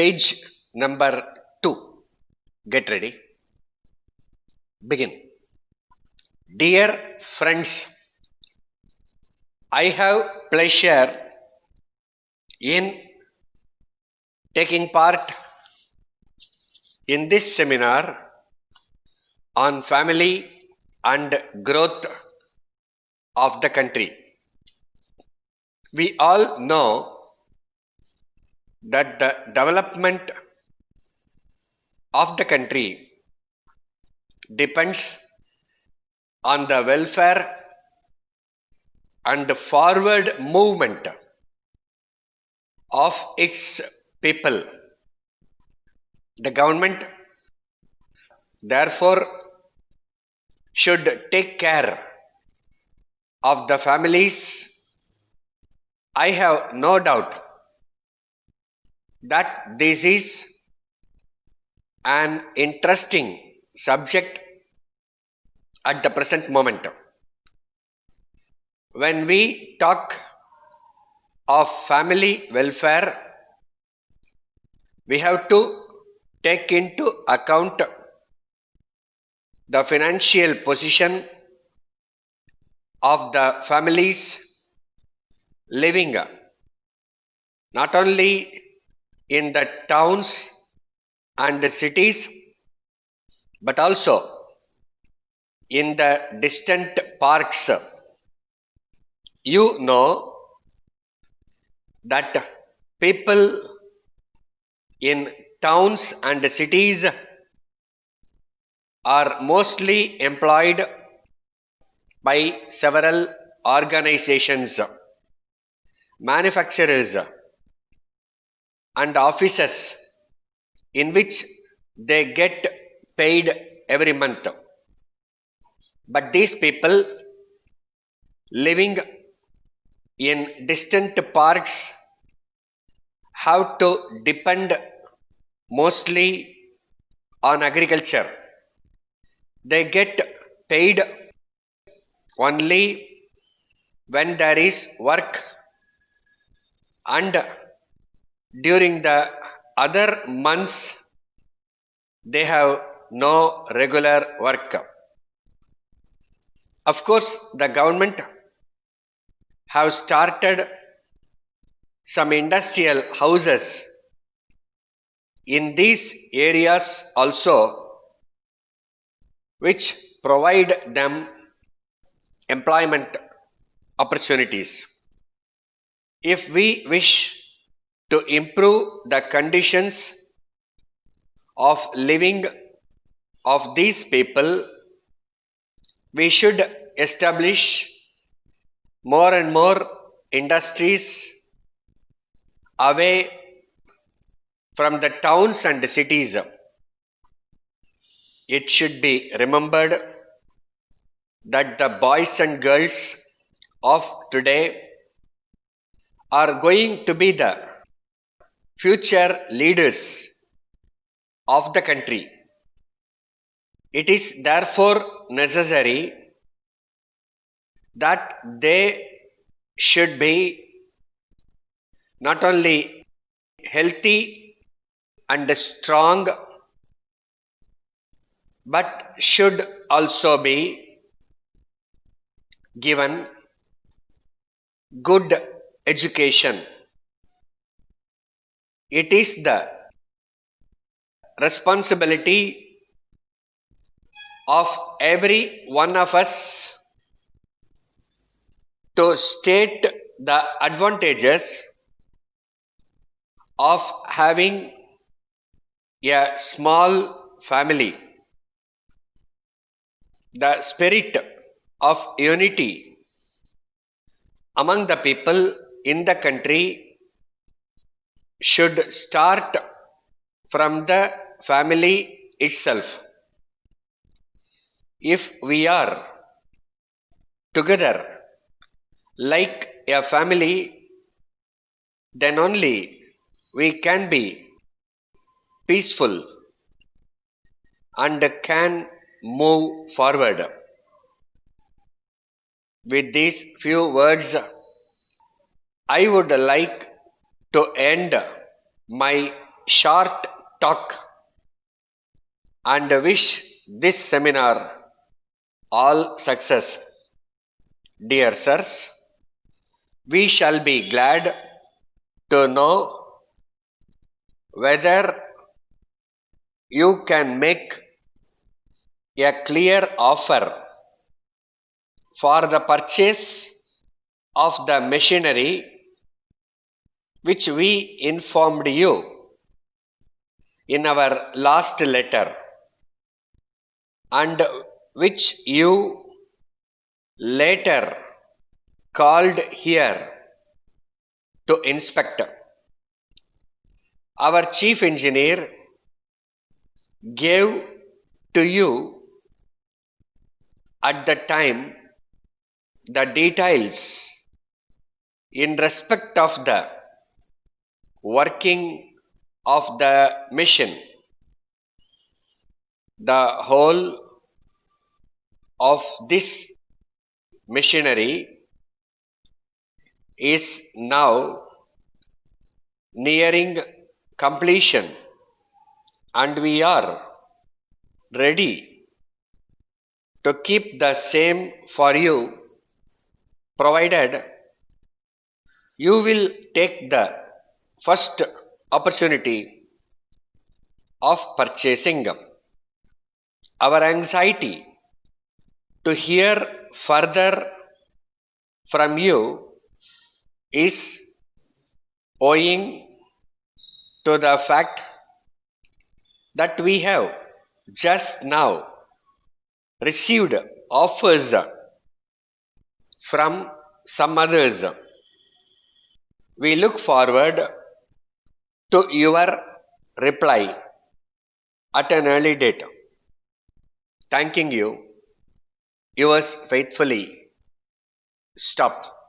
page number 2. Get ready. Begin. Dear friends, I have pleasure in taking part in this seminar on family and growth of the country. We all know that the development of the country depends on the welfare and forward movement of its people. The government therefore should take care of the families. I have no doubt that this is an interesting subject at the present moment. When we talk of family welfare, we have to take into account the financial position of the families living not only in the towns and the cities, but also in the distant parks. You know that people in towns and cities are mostly employed by several organizations, manufacturers and offices in which they get paid every month. But these people living in distant parts have to depend mostly on agriculture. They get paid only when there is work, and during the other months they have no regular work. Of course, the government have started some industrial houses in these areas also, which provide them employment opportunities. If we wish to improve the conditions of living of these people, we should establish more and more industries away from the towns and cities. It should be remembered that the boys and girls of today are going to be the future leaders of the country. It is therefore necessary that they should be not only healthy and strong, but should also be given good education. It is the responsibility of every one of us to state the advantages of having a small family. The spirit of unity among the people in the country should start from the family itself. If we are together like a family, then only we can be peaceful and can move forward. With these few words, I would like to end my short talk and wish this seminar all success. Dear sirs, we shall be glad to know whether you can make a clear offer for the purchase of the machinery which we informed you in our last letter and which you later called here to inspect. Our chief engineer gave to you at the time the details in respect of the working of the machine. The whole of this machinery is now nearing completion and we are ready to keep the same for you, provided you will take the first opportunity of purchasing. Our anxiety to hear further from you is owing to the fact that we have just now received offers from some others. We look forward to your reply at an early date. Thanking you, yours faithfully, Stop.